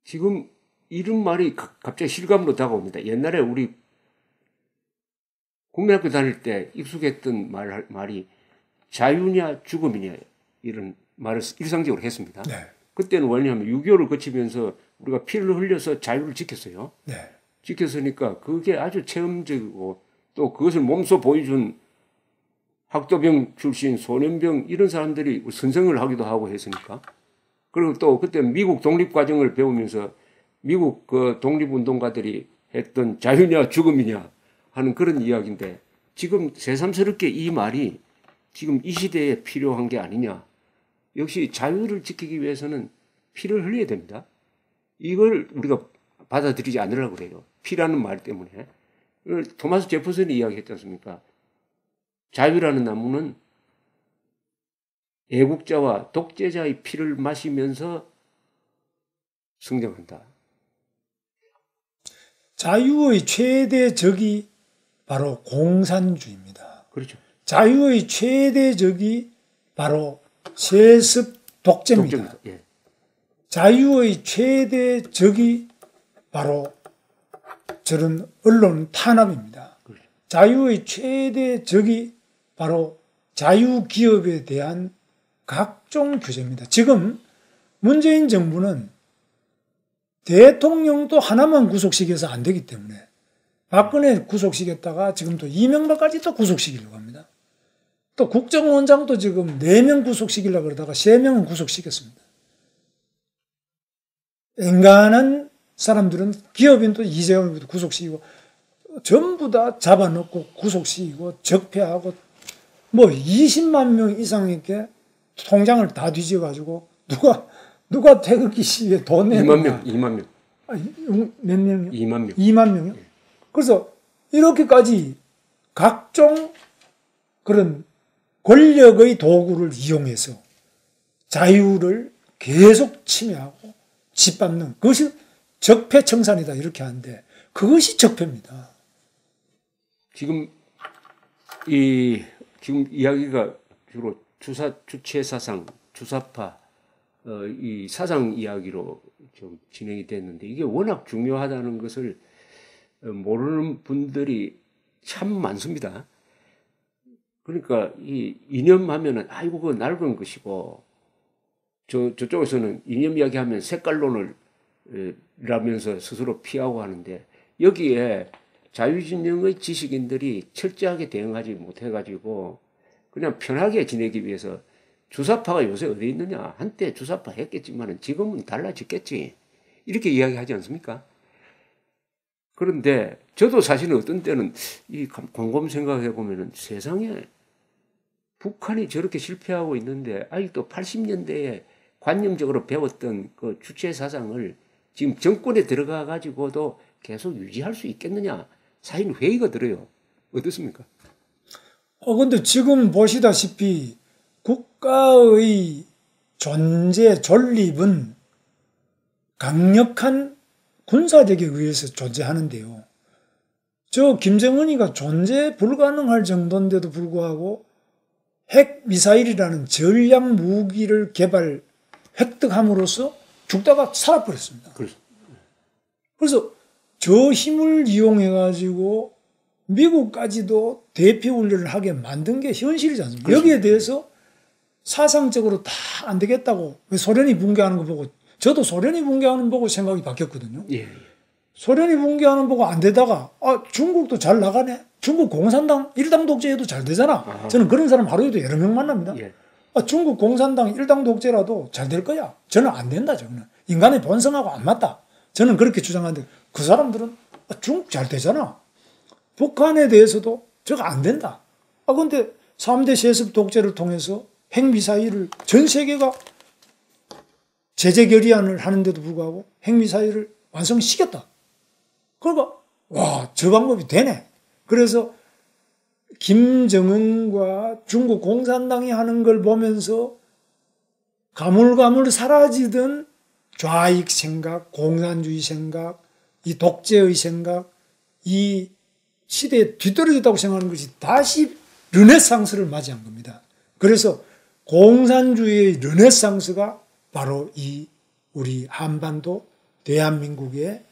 지금 이런 말이 갑자기 실감으로 다가옵니다. 옛날에 우리 국민학교 다닐 때 익숙했던 말이 자유냐 죽음이냐 이런 말을 일상적으로 했습니다. 네. 그때는 왜냐하면 6.25를 거치면서 우리가 피를 흘려서 자유를 지켰어요. 네. 지켰으니까 그게 아주 체험적이고 또 그것을 몸소 보여준 학도병 출신 소년병 이런 사람들이 선생을 하기도 하고 했으니까. 그리고 또 그때 미국 독립과정을 배우면서 미국 그 독립운동가들이 했던 자유냐 죽음이냐 하는 그런 이야기인데 지금 새삼스럽게 이 말이 지금 이 시대에 필요한 게 아니냐. 역시 자유를 지키기 위해서는 피를 흘려야 됩니다. 이걸 우리가 받아들이지 않으려고 그래요. 피라는 말 때문에. 토마스 제퍼슨이 이야기했지 않습니까? 자유라는 나무는 애국자와 독재자의 피를 마시면서 성장한다. 자유의 최대 적이 바로 공산주의입니다. 그렇죠. 자유의 최대 적이 바로 세습 독재입니다. 예. 자유의 최대 적이 바로 저런 언론 탄압입니다. 그렇죠. 자유의 최대 적이 바로 자유기업에 대한 각종 규제입니다. 지금 문재인 정부는 대통령도 하나만 구속시켜서 안 되기 때문에 박근혜 구속시켰다가 지금 또 이명박까지 또 구속시키려고 합니다. 또 국정원장도 지금 4명 구속시키려고 그러다가 3명은 구속시켰습니다. 인간한 사람들은 기업인도 이재용도 구속시키고 전부 다 잡아놓고 구속시키고 적폐하고 뭐 20만 명 이상에게 통장을 다 뒤져가지고 누가 태극기 시위에 돈 내는 2만 명. 몇 명이요? 2만 명. 2만 명이요? 그래서 이렇게까지 각종 그런 권력의 도구를 이용해서 자유를 계속 침해하고 짓밟는 그것이 적폐청산이다 이렇게 하는데 그것이 적폐입니다. 지금 이야기가 주로 주체 사상, 주사파 이 사상 이야기로 좀 진행이 됐는데 이게 워낙 중요하다는 것을 모르는 분들이 참 많습니다. 그러니까 이 이념하면은 아이고 그거 낡은 것이고 저쪽에서는 이념 이야기하면 색깔론을 라면서 스스로 피하고 하는데 여기에 자유진영의 지식인들이 철저하게 대응하지 못해가지고 그냥 편하게 지내기 위해서 주사파가 요새 어디 있느냐 한때 주사파 했겠지만 지금은 달라졌겠지 이렇게 이야기하지 않습니까? 그런데 저도 사실은 어떤 때는 이 곰곰 생각해 보면은 세상에 북한이 저렇게 실패하고 있는데 아직도 80년대에 관념적으로 배웠던 그 주체 사상을 지금 정권에 들어가 가지고도 계속 유지할 수 있겠느냐 사실 회의가 들어요. 어떻습니까? 근데 지금 보시다시피 국가의 존재 존립은 강력한 군사력에 의해서 존재하는데요. 저 김정은이가 존재 불가능할 정도인데도 불구하고 핵미사일이라는 전략 무기를 획득함으로써 죽다가 살아버렸습니다. 그래서 저 힘을 이용해가지고 미국까지도 대피 훈련을 하게 만든 게 현실이지 않습니까? 여기에 대해서 사상적으로 다 안 되겠다고 왜 소련이 붕괴하는 거 보고 저도 소련이 붕괴하는 거 보고 생각이 바뀌었거든요. 예. 소련이 붕괴하는 거 보고 안 되다가 중국도 잘 나가네. 중국 공산당 일당 독재해도 잘 되잖아. 아하. 저는 그런 사람 하루에도 여러 명 만납니다. 예. 중국 공산당 일당 독재라도 잘 될 거야. 저는 안 된다. 저는 인간의 본성하고 안 맞다. 저는 그렇게 주장하는데 그 사람들은 중국 잘 되잖아. 북한에 대해서도 저거 안 된다. 근데 3대 세습 독재를 통해서 핵미사일을 전 세계가 제재 결의안을 하는데도 불구하고 핵미사일을 완성시켰다. 그러니까 저 방법이 되네. 그래서 김정은과 중국 공산당이 하는 걸 보면서 가물가물 사라지던 좌익 생각, 공산주의 생각, 이 독재의 생각, 이 시대에 뒤떨어졌다고 생각하는 것이 다시 르네상스를 맞이한 겁니다. 그래서 공산주의의 르네상스가 바로 이 우리 한반도 대한민국에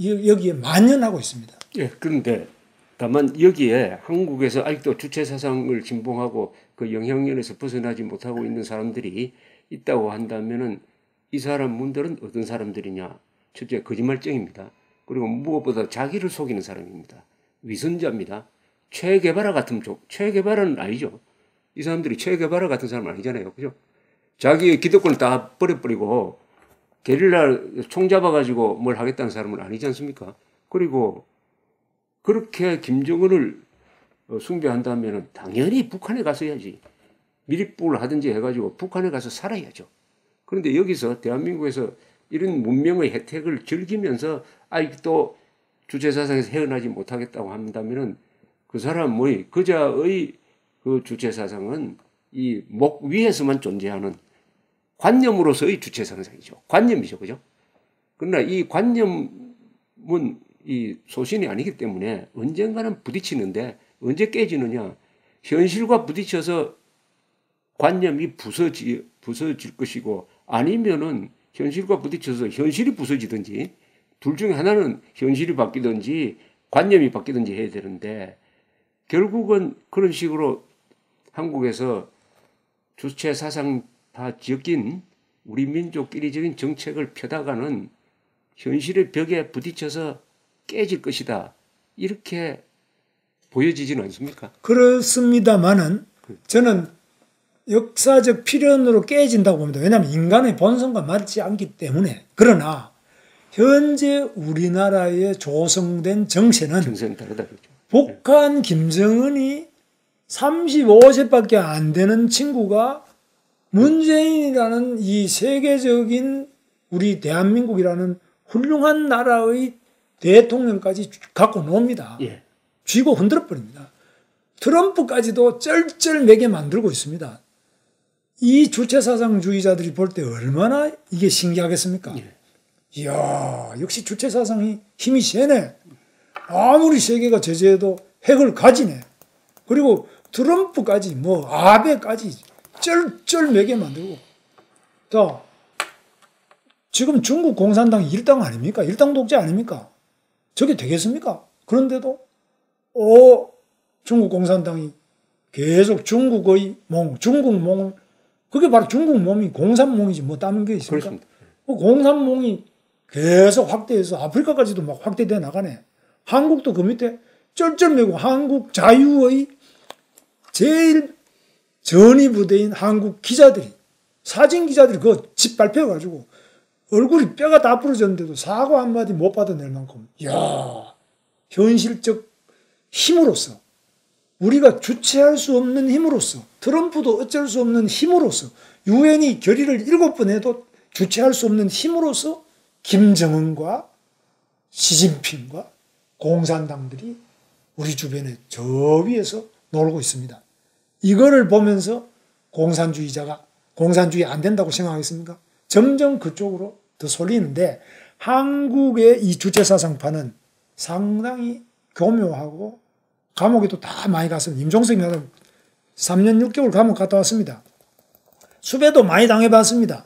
여기에 만연하고 있습니다. 예, 그런데 다만 여기에 한국에서 아직도 주체 사상을 진봉하고 그 영향력에서 벗어나지 못하고 있는 사람들이 있다고 한다면은 이 사람들은 어떤 사람들이냐? 첫째, 거짓말쟁입니다. 그리고 무엇보다 자기를 속이는 사람입니다. 위선자입니다. 체게바라 같은 체게바라는 아니죠. 이 사람들이 체게바라 같은 사람 아니잖아요. 그죠? 자기의 기득권을 다 버려버리고 게릴라 총 잡아가지고 뭘 하겠다는 사람은 아니지 않습니까? 그리고 그렇게 김정은을 숭배한다면 당연히 북한에 가서 해야지. 밀입국을 하든지 해가지고 북한에 가서 살아야죠. 그런데 여기서 대한민국에서 이런 문명의 혜택을 즐기면서 아직도 주체사상에서 헤어나지 못하겠다고 한다면 그 사람의 그자의 그 주체사상은 이 목 위에서만 존재하는 관념으로서의 주체사상이죠. 관념이죠. 그죠? 그러나 이 관념은 이 소신이 아니기 때문에 언젠가는 부딪히는데 언제 깨지느냐? 현실과 부딪혀서 관념이 부서질 것이고 아니면은 현실과 부딪혀서 현실이 부서지든지 둘 중에 하나는 현실이 바뀌든지 관념이 바뀌든지 해야 되는데 결국은 그런 식으로 한국에서 주체 사상파 적인 우리 민족끼리적인 정책을 펴다가는 현실의 벽에 부딪혀서 깨질 것이다. 이렇게 보여지지는 않습니까? 그렇습니다만은 저는 역사적 필연으로 깨진다고 봅니다. 왜냐하면 인간의 본성과 맞지 않기 때문에. 그러나 현재 우리나라에 조성된 정세는 다르다 그렇죠. 북한 김정은이 35세밖에 안 되는 친구가 문재인이라는 이 세계적인 우리 대한민국이라는 훌륭한 나라의 대통령까지 갖고 놉니다. 예. 쥐고 흔들어 버립니다. 트럼프까지도 쩔쩔매게 만들고 있습니다. 이 주체사상주의자들이 볼 때 얼마나 이게 신기하겠습니까? 예. 이야, 역시 주체사상이 힘이 세네. 아무리 세계가 제재해도 핵을 가지네. 그리고 트럼프까지 아베까지 쩔쩔매게 만들고. 자, 지금 중국 공산당이 일당 아닙니까? 일당 독재 아닙니까? 저게 되겠습니까? 그런데도 중국 공산당이 계속 중국의 중국몽을 그게 바로 중국몽이 공산몽이지 뭐 다른 게 있습니까? 그렇습니다. 공산몽이 계속 확대해서 아프리카까지도 막 확대돼 나가네. 한국도 그 밑에 쩔쩔매고 한국 자유의 제일 전위부대인 한국 기자들이 사진 기자들이 그거 짓밟혀가지고 얼굴이 뼈가 다 부러졌는데도 사과 한마디 못 받아낼 만큼 이야 현실적 힘으로써 우리가 주체할 수 없는 힘으로써 트럼프도 어쩔 수 없는 힘으로써 유엔이 결의를 7번 해도 주체할 수 없는 힘으로써 김정은과 시진핑과 공산당들이 우리 주변에 저 위에서 놀고 있습니다. 이거를 보면서 공산주의자가 공산주의 안 된다고 생각하겠습니까? 점점 그쪽으로 더 쏠리는데 한국의 이 주체사상파는 상당히 교묘하고 감옥에도 다 많이 갔습니다. 임종석이 3년 6개월 감옥 갔다 왔습니다. 수배도 많이 당해봤습니다.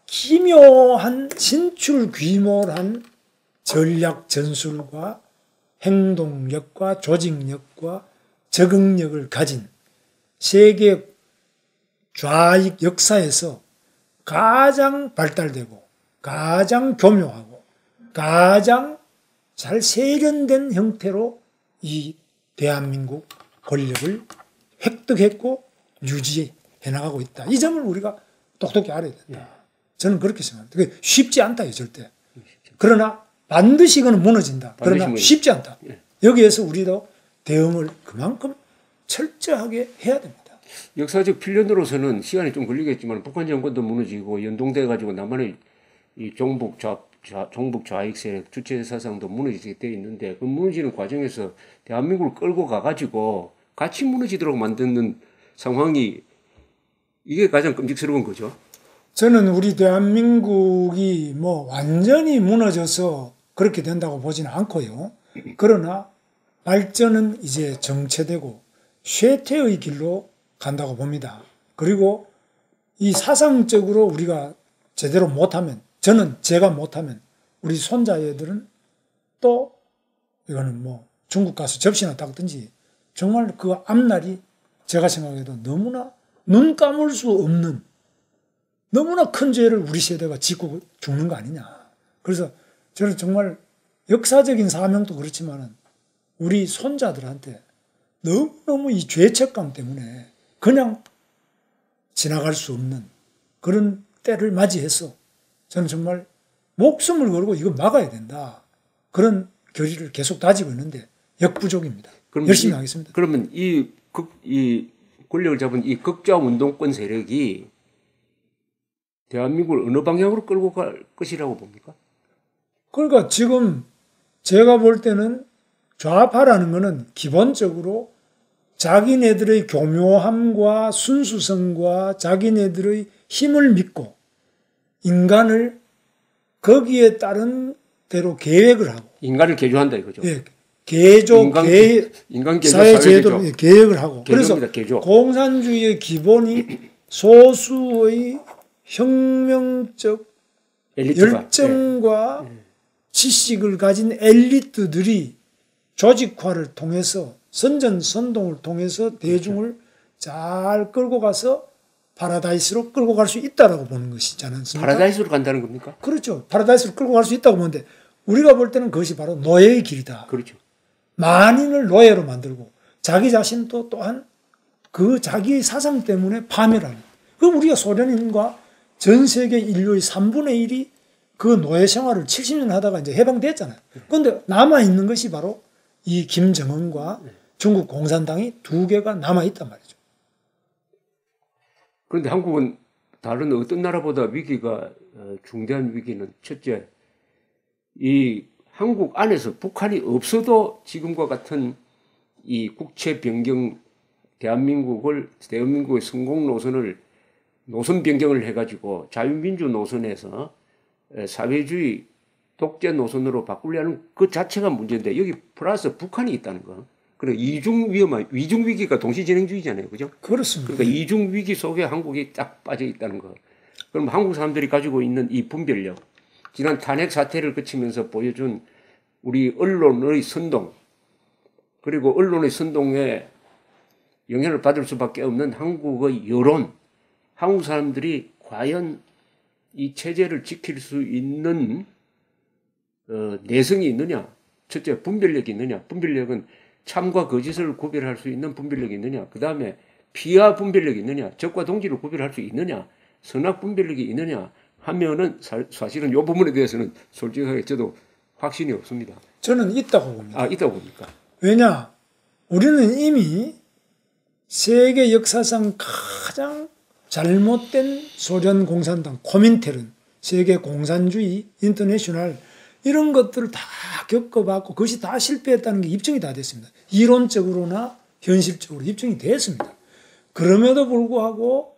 기묘한 신출귀몰한 전략 전술과 행동력과 조직력과 적응력을 가진 세계 좌익 역사에서 가장 발달되고 가장 교묘하고 가장 잘 세련된 형태로 이 대한민국 권력을 획득했고 유지해 나가고 있다. 이 점을 우리가 똑똑히 알아야 된다. 저는 그렇게 생각합니다. 그게 쉽지 않다, 절대. 그러나 반드시 이거는 무너진다. 그러나 쉽지 않다. 여기에서 우리도 대응을 그만큼 철저하게 해야 됩니다. 역사적 필연으로서는 시간이 좀 걸리겠지만 북한 정권도 무너지고 연동돼 가지고 남한의 이 종북 좌익 세력 주체 사상도 무너지게 돼 있는데 그 무너지는 과정에서 대한민국을 끌고 가가지고 같이 무너지도록 만드는 상황이 이게 가장 끔찍스러운 거죠. 저는 우리 대한민국이 완전히 무너져서 그렇게 된다고 보지는 않고요. 그러나 발전은 이제 정체되고 쇠퇴의 길로 간다고 봅니다. 그리고 이 사상적으로 우리가 제대로 못하면 제가 못하면 우리 손자애들은 또 이거는 뭐 중국 가서 접시나 닦든지 정말 그 앞날이 제가 생각해도 너무나 눈 감을 수 없는 너무나 큰 죄를 우리 세대가 짓고 죽는 거 아니냐. 그래서 저는 정말 역사적인 사명도 그렇지만은 우리 손자들한테 너무너무 이 죄책감 때문에 그냥 지나갈 수 없는 그런 때를 맞이해서 저는 정말 목숨을 걸고 이거 막아야 된다. 그런 결의를 계속 다지고 있는데 역부족입니다. 열심히 하겠습니다. 그러면 이 권력을 잡은 이 극좌 운동권 세력이 대한민국을 어느 방향으로 끌고 갈 것이라고 봅니까? 그러니까 지금 제가 볼 때는 좌파라는 것은 기본적으로 자기네들의 교묘함과 순수성과 자기네들의 힘을 믿고 인간을 거기에 따른 대로 계획을 하고 인간을 개조한다 이거죠. 예, 개조, 인간 개조 사회 제도 계획을 하고 그래서 개조. 공산주의의 기본이 소수의 혁명적 엘리트가. 열정과 지식을 가진 엘리트들이 조직화를 통해서 선전선동을 통해서 대중을 잘 끌고 가서 파라다이스로 끌고 갈 수 있다라고 보는 것이지 않습니까? 파라다이스로 간다는 겁니까? 그렇죠. 파라다이스로 끌고 갈 수 있다고 보는데 우리가 볼 때는 그것이 바로 노예의 길이다. 그렇죠. 만인을 노예로 만들고 자기 자신도 또한 그 자기의 사상 때문에 파멸하는. 그럼 우리가 소련인과 전 세계 인류의 3분의 1이 그 노예 생활을 70년 하다가 이제 해방됐잖아요. 그런데 남아있는 것이 바로 이 김정은과 중국 공산당이 두 개가 남아있단 말이죠. 그런데 한국은 다른 어떤 나라보다 위기가 중대한 위기는 첫째, 이 한국 안에서 북한이 없어도 지금과 같은 이 국채 변경 대한민국의 성공 노선 변경을 해가지고 자유민주 노선에서 사회주의 독재 노선으로 바꾸려는 그 자체가 문제인데 여기 플러스 북한이 있다는 거. 그래 이중 위기가 동시진행주의잖아요, 그죠? 그렇습니다. 그러니까 이중 위기 속에 한국이 딱 빠져 있다는 거. 그럼 한국 사람들이 가지고 있는 이 분별력, 지난 탄핵 사태를 거치면서 보여준 우리 언론의 선동, 그리고 언론의 선동에 영향을 받을 수밖에 없는 한국의 여론, 한국 사람들이 과연 이 체제를 지킬 수 있는 내성이 있느냐? 첫째, 분별력이 있느냐? 분별력은 참과 거짓을 구별할 수 있는 분별력이 있느냐? 그 다음에 피와 분별력이 있느냐? 적과 동지를 구별할 수 있느냐? 선악 분별력이 있느냐? 하면은 사실은 이 부분에 대해서는 솔직하게 저도 확신이 없습니다. 저는 있다고 봅니다. 아, 있다고 봅니까? 왜냐? 우리는 이미 세계 역사상 가장 잘못된 소련 공산당, 코민테른, 세계 공산주의, 인터내셔널 이런 것들을 다 겪어봤고 그것이 다 실패했다는 게 입증이 다 됐습니다. 이론적으로나 현실적으로 입증이 됐습니다. 그럼에도 불구하고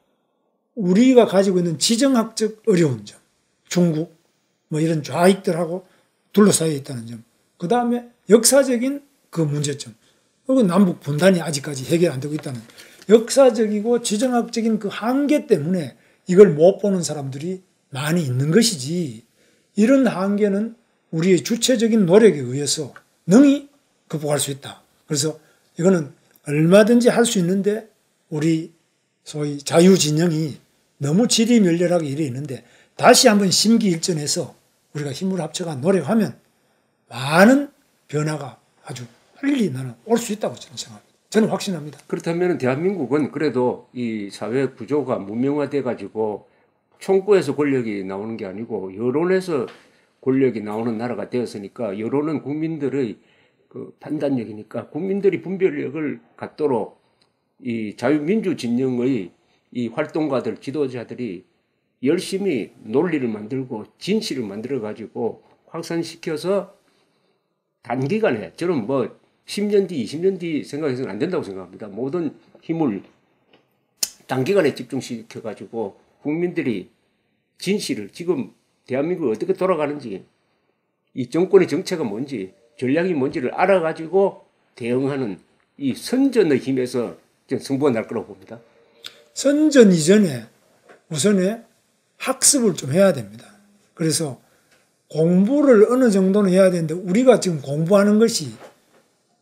우리가 가지고 있는 지정학적 어려운 점, 중국, 뭐 이런 좌익들하고 둘러싸여 있다는 점, 그 다음에 역사적인 그 문제점, 그리고 남북 분단이 아직까지 해결 안 되고 있다는 역사적이고 지정학적인 그 한계 때문에 이걸 못 보는 사람들이 많이 있는 것이지 이런 한계는 우리의 주체적인 노력에 의해서 능히 극복할 수 있다. 그래서 이거는 얼마든지 할 수 있는데 우리 소위 자유진영이 너무 지리멸렬하게 이래 있는데 다시 한번 심기일전해서 우리가 힘을 합쳐가 노력하면 많은 변화가 아주 빨리 나는 올 수 있다고 저는 생각합니다. 저는 확신합니다. 그렇다면 대한민국은 그래도 이 사회 구조가 문명화돼 가지고 총구에서 권력이 나오는 게 아니고 여론에서 권력이 나오는 나라가 되었으니까 여론은 국민들의 그 판단력이니까 국민들이 분별력을 갖도록 이 자유민주 진영의 이 활동가들, 지도자들이 열심히 논리를 만들고 진실을 만들어 가지고 확산시켜서 단기간에 저는 뭐 10년 뒤, 20년 뒤 생각해서는 안 된다고 생각합니다. 모든 힘을 단기간에 집중시켜 가지고 국민들이 진실을 지금 대한민국이 어떻게 돌아가는지 이 정권의 정체가 뭔지 전략이 뭔지를 알아가지고 대응하는 이 선전의 힘에서 승부가 날 거라고 봅니다. 선전 이전에 우선에 학습을 좀 해야 됩니다. 그래서 공부를 어느 정도는 해야 되는데 우리가 지금 공부하는 것이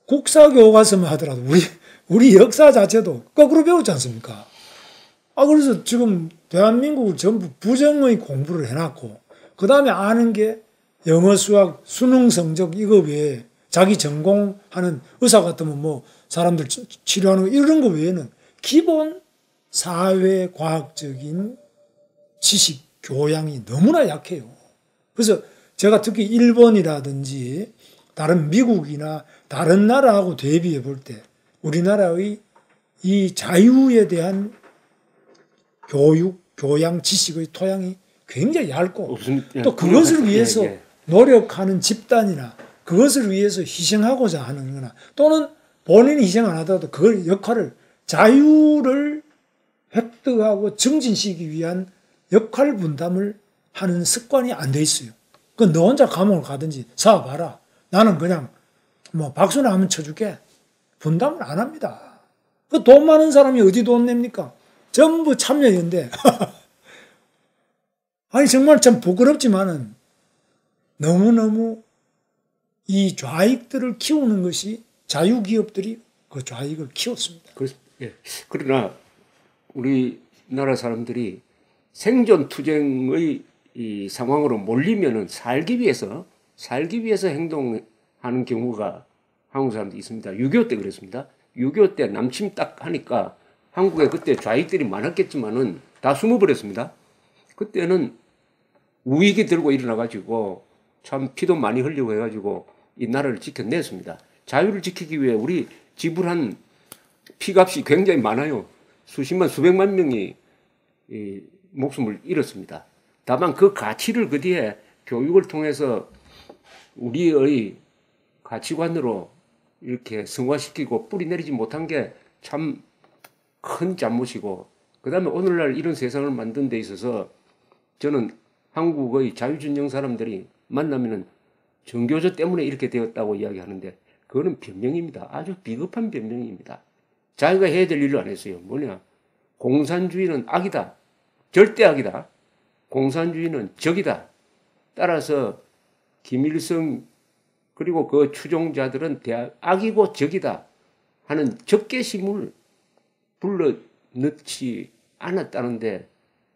국사 교과서만 하더라도 우리 역사 자체도 거꾸로 배웠지 않습니까? 그래서 지금 대한민국을 전부 부정의 공부를 해놨고 그 다음에 아는 게 영어, 수학, 수능 성적 이거 외에 자기 전공하는 의사 같으면 뭐 사람들 치료하는 거 이런 거 외에는 기본 사회과학적인 지식, 교양이 너무나 약해요. 그래서 제가 특히 일본이라든지 다른 미국이나 다른 나라하고 대비해 볼 때 우리나라의 이 자유에 대한 교육, 교양, 지식의 토양이 굉장히 얇고 또 그것을 위해서 노력하는 집단이나 그것을 위해서 희생하고자 하는 거나 또는 본인이 희생 안 하더라도 그 역할을 자유를 획득하고 증진시키기 위한 역할 분담을 하는 습관이 안 돼 있어요. 그 너 혼자 감옥을 가든지 사와봐라. 나는 그냥 뭐 박수나 한번 쳐줄게. 분담을 안 합니다. 그 돈 많은 사람이 어디 돈 냅니까? 전부 참여연대. 아니 정말 참 부끄럽지만은 너무너무 이 좌익들을 키우는 것이 자유기업들이 그 좌익을 키웠습니다. 그러나 우리나라 사람들이 생존투쟁의 이 상황으로 몰리면은 살기 위해서 행동하는 경우가 한국 사람들이 있습니다. 6.25 때 그랬습니다. 6.25 때 남침 딱 하니까 한국에 그때 좌익들이 많았겠지만은 다 숨어버렸습니다. 그때는 우익이 들고 일어나가지고 참 피도 많이 흘리고 해가지고 이 나라를 지켜냈습니다. 자유를 지키기 위해 우리 지불한 피값이 굉장히 많아요. 수십만, 수백만 명이 이 목숨을 잃었습니다. 다만 그 가치를 그 뒤에 교육을 통해서 우리의 가치관으로 이렇게 성화시키고 뿌리내리지 못한 게 참 큰 잘못이고, 그 다음에 오늘날 이런 세상을 만든 데 있어서 저는 한국의 자유진영 사람들이 만나면은 정교조 때문에 이렇게 되었다고 이야기하는데 그거는 변명입니다. 아주 비겁한 변명입니다. 자기가 해야 될 일을 안 했어요. 뭐냐? 공산주의는 악이다. 절대 악이다. 공산주의는 적이다. 따라서 김일성 그리고 그 추종자들은 악이고 적이다 하는 적개심을 불러넣지 않았다는데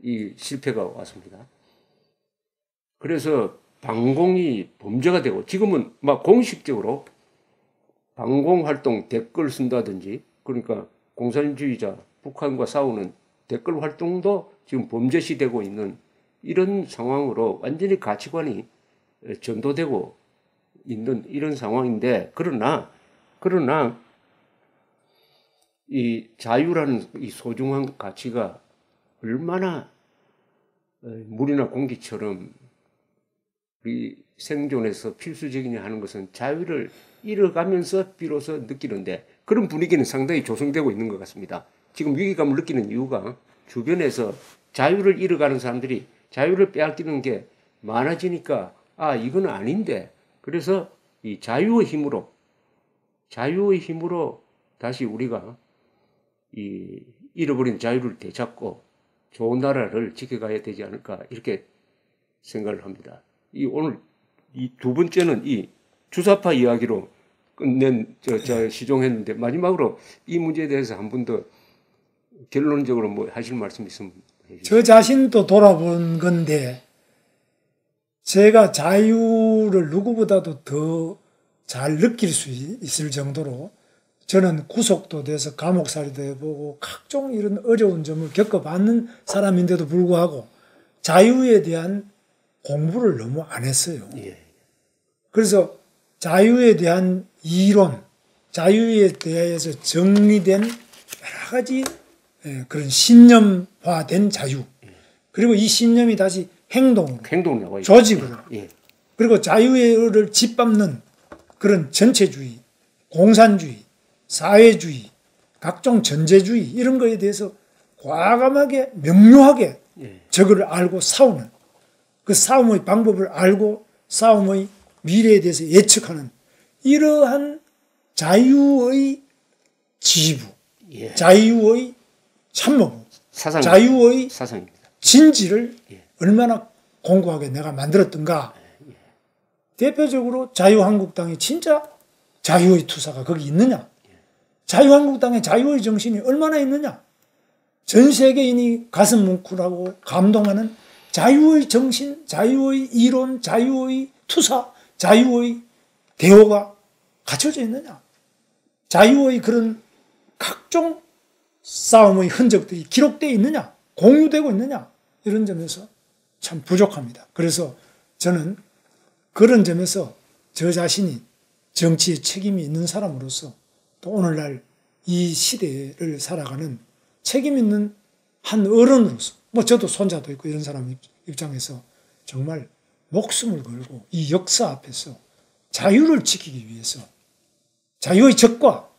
이 실패가 왔습니다. 그래서 방공이 범죄가 되고 지금은 막 공식적으로 방공활동 댓글 쓴다든지, 그러니까 공산주의자 북한과 싸우는 댓글 활동도 지금 범죄시 되고 있는 이런 상황으로 완전히 가치관이 전도되고 있는 이런 상황인데, 그러나 이 자유라는 이 소중한 가치가 얼마나 물이나 공기처럼 우리 생존에서 필수적이냐 하는 것은 자유를 잃어가면서 비로소 느끼는데, 그런 분위기는 상당히 조성되고 있는 것 같습니다. 지금 위기감을 느끼는 이유가 주변에서 자유를 잃어가는 사람들이 자유를 빼앗기는 게 많아지니까 이건 아닌데, 그래서 이 자유의 힘으로 다시 우리가 이 잃어버린 자유를 되찾고 좋은 나라를 지켜가야 되지 않을까, 이렇게 생각을 합니다. 오늘 이 두 번째는 이 주사파 이야기로 끝낸 시종했는데, 마지막으로 이 문제에 대해서 한 번 더 결론적으로 뭐 하실 말씀 있으면 해주세요. 저 자신도 돌아본 건데, 제가 자유를 누구보다도 더 잘 느낄 수 있을 정도로 저는 구속도 돼서 감옥살이도 해보고 각종 이런 어려운 점을 겪어봤는 사람인데도 불구하고 자유에 대한 공부를 너무 안 했어요. 그래서 자유에 대한 이론, 자유에 대해서 정리된 여러 가지 그런 신념화된 자유, 그리고 이 신념이 다시 행동으로, 조직으로, 그리고 자유를 짓밟는 그런 전체주의, 공산주의, 사회주의, 각종 전제주의 이런 거에 대해서 과감하게 명료하게 적을 알고 싸우는, 그 싸움의 방법을 알고 싸움의 미래에 대해서 예측하는 이러한 자유의 지휘부, 자유의 참모부, 자유의 사상입니다. 진지를 얼마나 공고하게 내가 만들었던가, 대표적으로 자유한국당이 진짜 자유의 투사가 거기 있느냐? 자유한국당의 자유의 정신이 얼마나 있느냐? 전 세계인이 가슴 뭉클하고 감동하는 자유의 정신, 자유의 이론, 자유의 투사, 자유의 대호가 갖춰져 있느냐? 자유의 그런 각종 싸움의 흔적들이 기록되어 있느냐? 공유되고 있느냐? 이런 점에서 참 부족합니다. 그래서 저는 그런 점에서 저 자신이 정치에 책임이 있는 사람으로서 또 오늘날 이 시대를 살아가는 책임 있는 한 어른으로서 뭐 저도 손자도 있고 이런 사람 입장에서 정말 목숨을 걸고 이 역사 앞에서 자유를 지키기 위해서 자유의 적과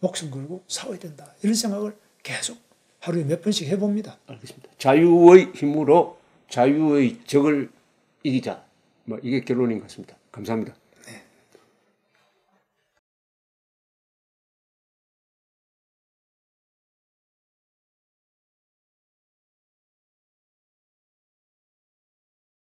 목숨 걸고 싸워야 된다. 이런 생각을 계속 하루에 몇 번씩 해봅니다. 알겠습니다. 자유의 힘으로 자유의 적을 이기자. 뭐 이게 결론인 것 같습니다. 감사합니다.